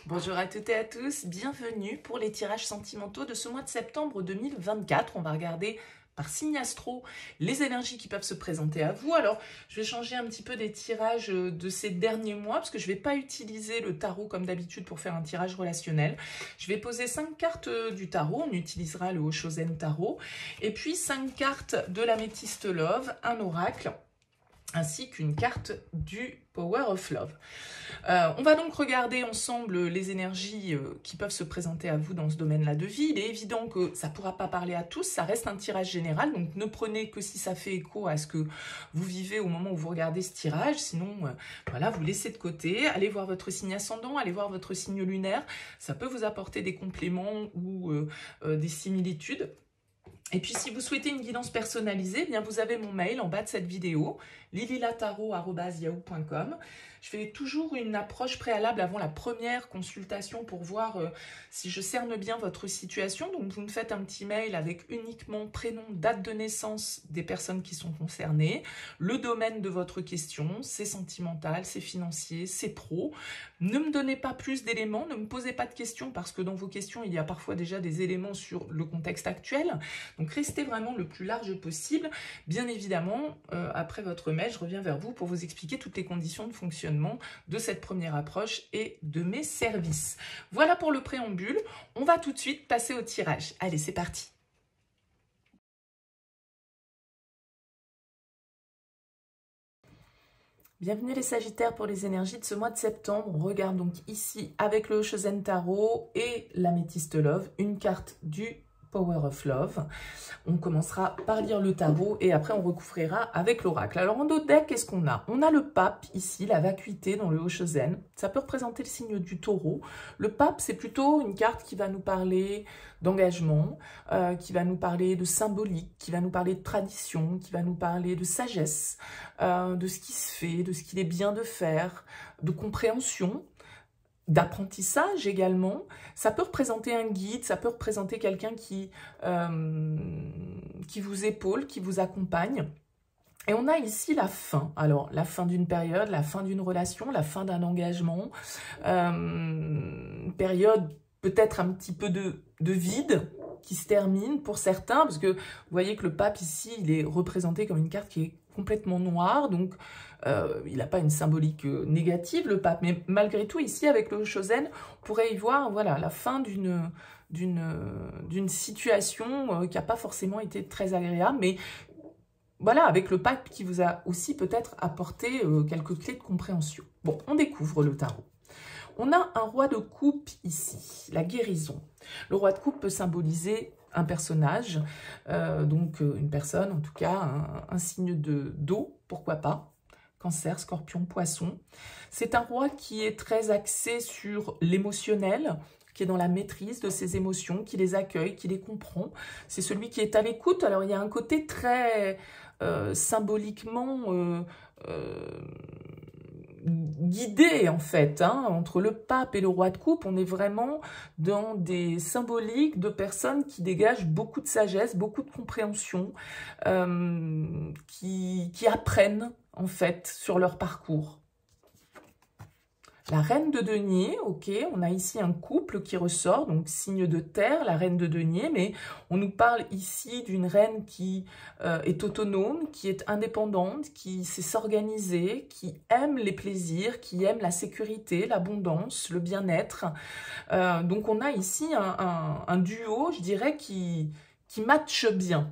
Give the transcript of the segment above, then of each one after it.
Bonjour à toutes et à tous, bienvenue pour les tirages sentimentaux de ce mois de septembre 2024. On va regarder par signe astro les énergies qui peuvent se présenter à vous. Alors, je vais changer un petit peu des tirages de ces derniers mois parce que je ne vais pas utiliser le tarot comme d'habitude pour faire un tirage relationnel. Je vais poser 5 cartes du tarot, on utilisera le Oshozen Tarot, et puis 5 cartes de l'Améthyste Love, un oracle, ainsi qu'une carte du Power of Love. On va donc regarder ensemble les énergies qui peuvent se présenter à vous dans ce domaine-là de vie. Il est évident que ça ne pourra pas parler à tous, ça reste un tirage général, donc ne prenez que si ça fait écho à ce que vous vivez au moment où vous regardez ce tirage, sinon voilà, vous laissez de côté, allez voir votre signe ascendant, allez voir votre signe lunaire, ça peut vous apporter des compléments ou des similitudes. Et puis, si vous souhaitez une guidance personnalisée, eh bien vous avez mon mail en bas de cette vidéo, lililataro@yahoo.com. Je fais toujours une approche préalable avant la première consultation pour voir si je cerne bien votre situation. Donc, vous me faites un petit mail avec uniquement prénom, date de naissance des personnes qui sont concernées, le domaine de votre question, c'est sentimental, c'est financier, c'est pro. Ne me donnez pas plus d'éléments, ne me posez pas de questions parce que dans vos questions, il y a parfois déjà des éléments sur le contexte actuel. Donc, restez vraiment le plus large possible. Bien évidemment, après votre mail, je reviens vers vous pour vous expliquer toutes les conditions de fonctionnement de cette première approche et de mes services. Voilà pour le préambule. On va tout de suite passer au tirage. Allez, c'est parti. Bienvenue les Sagittaires pour les énergies de ce mois de septembre. On regarde donc ici avec le Oshozen Tarot et l'Améthyste Love, une carte du Power of Love. On commencera par lire le tarot et après on recouvrira avec l'oracle. Alors en d'autres decks, qu'est-ce qu'on a? On a le pape ici, la vacuité dans le Oshozen. Ça peut représenter le signe du taureau. Le pape, c'est plutôt une carte qui va nous parler d'engagement, qui va nous parler de symbolique, qui va nous parler de tradition, qui va nous parler de sagesse, de ce qui se fait, de ce qu'il est bien de faire, de compréhension, d'apprentissage également. Ça peut représenter un guide, ça peut représenter quelqu'un qui vous épaule, qui vous accompagne. Et on a ici la fin. Alors, la fin d'une période, la fin d'une relation, la fin d'un engagement, une période peut-être un petit peu de vide qui se termine pour certains, parce que vous voyez que le pape ici, il est représenté comme une carte qui est complètement noire, donc il n'a pas une symbolique négative, le pape, mais malgré tout, ici, avec le Oshozen, on pourrait y voir voilà, la fin d'une situation qui n'a pas forcément été très agréable, mais voilà, avec le pape qui vous a aussi peut-être apporté quelques clés de compréhension. Bon, on découvre le tarot. On a un roi de coupe ici, la guérison. Le roi de coupe peut symboliser un personnage, donc une personne, en tout cas, un signe d'eau, pourquoi pas. Cancer, Scorpion, Poisson. C'est un roi qui est très axé sur l'émotionnel, qui est dans la maîtrise de ses émotions, qui les accueille, qui les comprend. C'est celui qui est à l'écoute. Alors, il y a un côté très symboliquement guidé, en fait, hein, entre le pape et le roi de coupe. On est vraiment dans des symboliques de personnes qui dégagent beaucoup de sagesse, beaucoup de compréhension, qui apprennent, en fait, sur leur parcours. La reine de denier, ok, on a ici un couple qui ressort, donc signe de terre, la reine de denier, mais on nous parle ici d'une reine qui est autonome, qui est indépendante, qui sait s'organiser, qui aime les plaisirs, qui aime la sécurité, l'abondance, le bien-être. Donc on a ici un duo, je dirais, qui matche bien.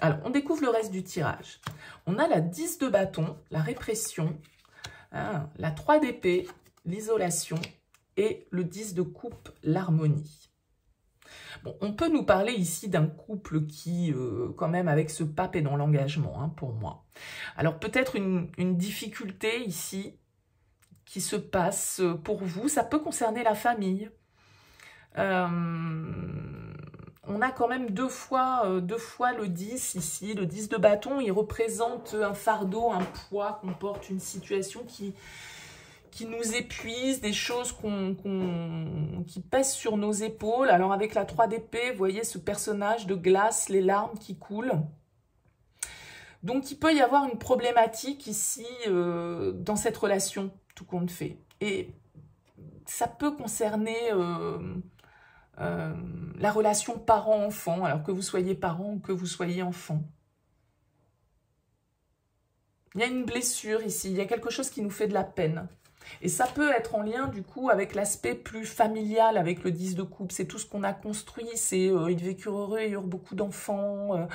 Alors, on découvre le reste du tirage. On a la 10 de bâton, la répression, hein, la 3 d'épée, l'isolation et le 10 de coupe, l'harmonie. Bon, on peut nous parler ici d'un couple qui, quand même, avec ce pape est dans l'engagement, hein, pour moi. Alors, peut-être une difficulté ici qui se passe pour vous. Ça peut concerner la famille. On a quand même deux fois le 10 ici. Le 10 de bâton, il représente un fardeau, un poids qu'on porte, une situation qui nous épuise, des choses qui pèsent sur nos épaules. Alors avec la 3 d'épée, vous voyez ce personnage de glace, les larmes qui coulent. Donc il peut y avoir une problématique ici dans cette relation, tout compte fait. Et ça peut concerner la relation parent-enfant, alors que vous soyez parent ou que vous soyez enfant. Il y a une blessure ici, il y a quelque chose qui nous fait de la peine. Et ça peut être en lien du coup avec l'aspect plus familial, avec le 10 de coupe. C'est tout ce qu'on a construit, c'est ils vécurent heureux, ils eurent beaucoup d'enfants. Vous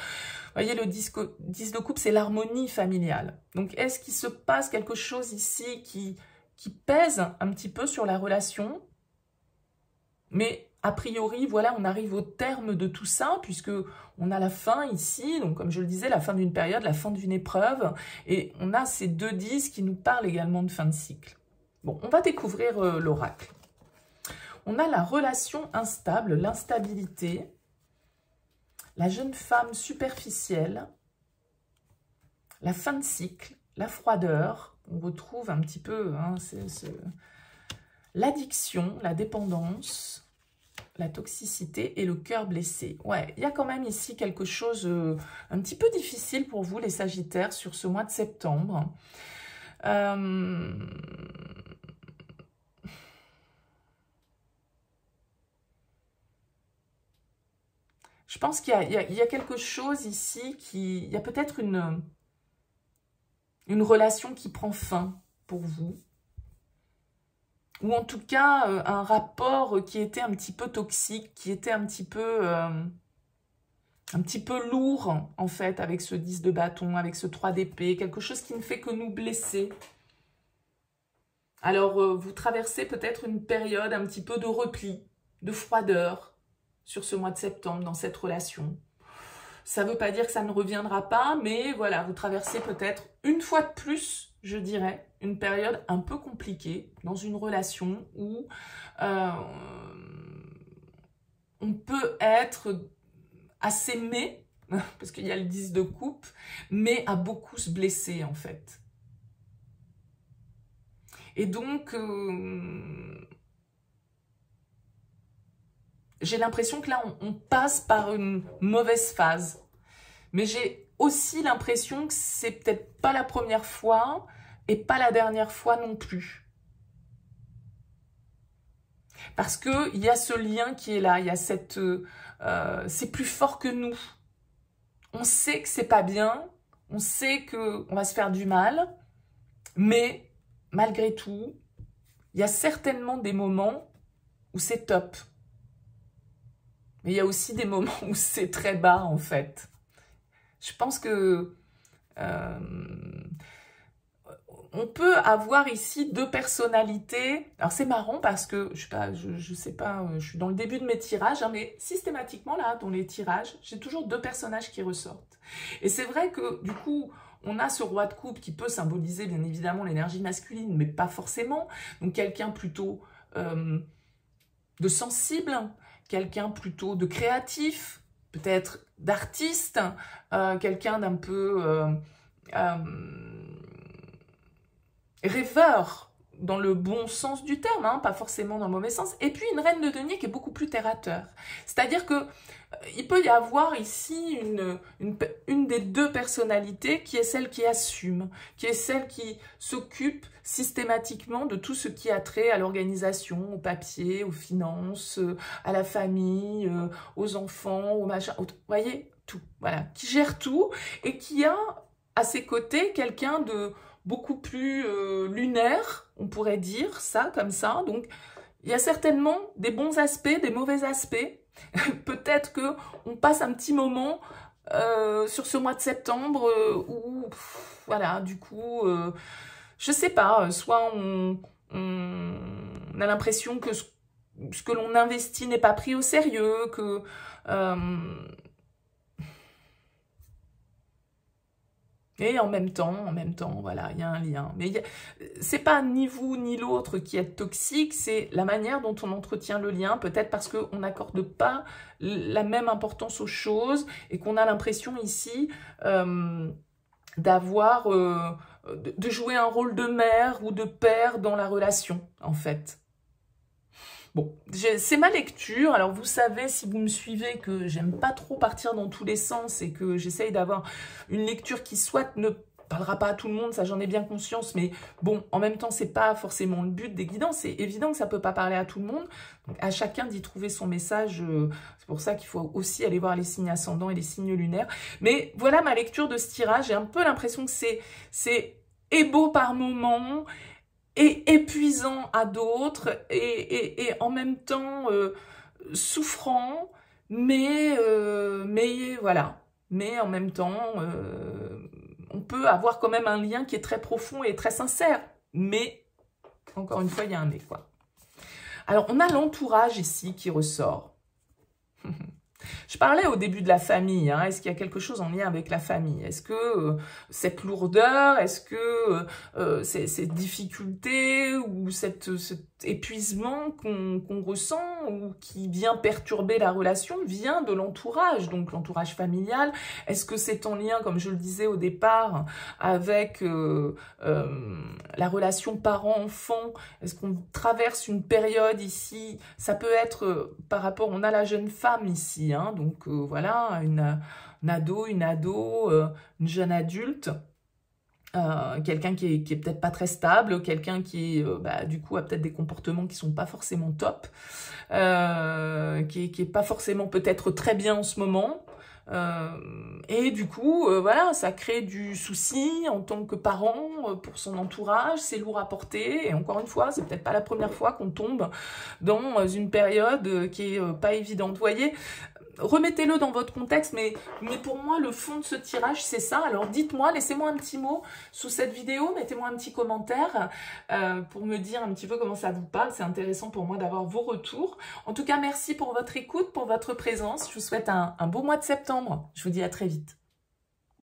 voyez, le 10 de coupe, c'est l'harmonie familiale. Donc est-ce qu'il se passe quelque chose ici qui pèse un petit peu sur la relation? Mais a priori, voilà, on arrive au terme de tout ça, puisque on a la fin ici, donc comme je le disais, la fin d'une période, la fin d'une épreuve, et on a ces 2 10 qui nous parlent également de fin de cycle. Bon, on va découvrir l'oracle. On a la relation instable, l'instabilité, la jeune femme superficielle, la fin de cycle, la froideur. On retrouve un petit peu hein, l'addiction, la dépendance, la toxicité et le cœur blessé. Ouais, il y a quand même ici quelque chose un petit peu difficile pour vous, les Sagittaires, sur ce mois de septembre. Je pense qu'il y a quelque chose ici il y a peut-être une relation qui prend fin pour vous. Ou en tout cas, un rapport qui était un petit peu toxique, qui était un petit peu lourd, en fait, avec ce 10 de bâton, avec ce 3 d'épée, quelque chose qui ne fait que nous blesser. Alors, vous traversez peut-être une période un petit peu de repli, de froideur, sur ce mois de septembre, dans cette relation. Ça ne veut pas dire que ça ne reviendra pas, mais voilà, vous traversez peut-être une fois de plus, je dirais, une période un peu compliquée dans une relation où on peut être à s'aimer, parce qu'il y a le 10 de coupe, mais à beaucoup se blesser en fait. Et donc, j'ai l'impression que là, on passe par une mauvaise phase. Mais j'ai aussi l'impression que c'est peut-être pas la première fois et pas la dernière fois non plus. Parce qu'il y a ce lien qui est là, il y a cette... c'est plus fort que nous. On sait que c'est pas bien, on sait qu'on va se faire du mal, mais malgré tout, il y a certainement des moments où c'est top. Mais il y a aussi des moments où c'est très bas, en fait. Je pense que on peut avoir ici 2 personnalités. Alors, c'est marrant parce que, je sais pas, je suis dans le début de mes tirages, hein, mais systématiquement, là, dans les tirages, j'ai toujours 2 personnages qui ressortent. Et c'est vrai que, du coup, on a ce roi de coupe qui peut symboliser, bien évidemment, l'énergie masculine, mais pas forcément. Donc, quelqu'un plutôt de sensible, quelqu'un plutôt de créatif, peut-être d'artiste, quelqu'un d'un peu rêveur, dans le bon sens du terme, hein, pas forcément dans le mauvais sens, et puis une reine de denier qui est beaucoup plus terre-à-terre. C'est-à-dire que il peut y avoir ici une des 2 personnalités qui est celle qui assume, qui est celle qui s'occupe systématiquement de tout ce qui a trait à l'organisation, au papier, aux finances, à la famille, aux enfants, aux machins, vous voyez, tout, voilà, qui gère tout et qui a à ses côtés quelqu'un de beaucoup plus lunaire, on pourrait dire ça comme ça. Donc, il y a certainement des bons aspects, des mauvais aspects. Peut-être qu'on passe un petit moment sur ce mois de septembre où, voilà, du coup, je sais pas, soit on a l'impression que ce que l'on investit n'est pas pris au sérieux, que... Et en même temps, voilà, il y a un lien. Mais c'est pas ni vous ni l'autre qui est toxique, c'est la manière dont on entretient le lien, peut-être parce qu'on n'accorde pas la même importance aux choses et qu'on a l'impression ici d'avoir, de jouer un rôle de mère ou de père dans la relation, en fait. Bon, c'est ma lecture. Alors, vous savez, si vous me suivez, que j'aime pas trop partir dans tous les sens et que j'essaye d'avoir une lecture qui soit ne parlera pas à tout le monde, ça j'en ai bien conscience, mais bon, en même temps, c'est pas forcément le but des guidances. C'est évident que ça peut pas parler à tout le monde. Donc, à chacun d'y trouver son message. C'est pour ça qu'il faut aussi aller voir les signes ascendants et les signes lunaires. Mais voilà ma lecture de ce tirage. J'ai un peu l'impression que c'est beau par moments et épuisant à d'autres et en même temps souffrant, mais voilà. Mais en même temps, on peut avoir quand même un lien qui est très profond et très sincère. Mais, encore une fois, il y a un mais, quoi. Alors, on a l'entourage ici qui ressort. Je parlais au début de la famille, hein. Est-ce qu'il y a quelque chose en lien avec la famille? Est-ce que cette lourdeur, est-ce que ces difficultés ou cet épuisement qu'on ressent ou qui vient perturber la relation vient de l'entourage, donc l'entourage familial? Est-ce que c'est en lien, comme je le disais au départ, avec la relation parent-enfant? Est-ce qu'on traverse une période ici? Ça peut être par rapport, on a la jeune femme ici, hein, donc voilà, un ado, une jeune adulte, quelqu'un qui est peut-être pas très stable, quelqu'un qui du coup a peut-être des comportements qui sont pas forcément top, qui est pas forcément peut-être très bien en ce moment. Et du coup, voilà, ça crée du souci en tant que parent pour son entourage, c'est lourd à porter, et encore une fois, c'est peut-être pas la première fois qu'on tombe dans une période qui est pas évidente. Vous voyez, remettez-le dans votre contexte, mais pour moi, le fond de ce tirage, c'est ça. Alors dites-moi, laissez-moi un petit mot sous cette vidéo, mettez-moi un petit commentaire pour me dire un petit peu comment ça vous parle. C'est intéressant pour moi d'avoir vos retours. En tout cas, merci pour votre écoute, pour votre présence. Je vous souhaite un beau mois de septembre. Je vous dis à très vite.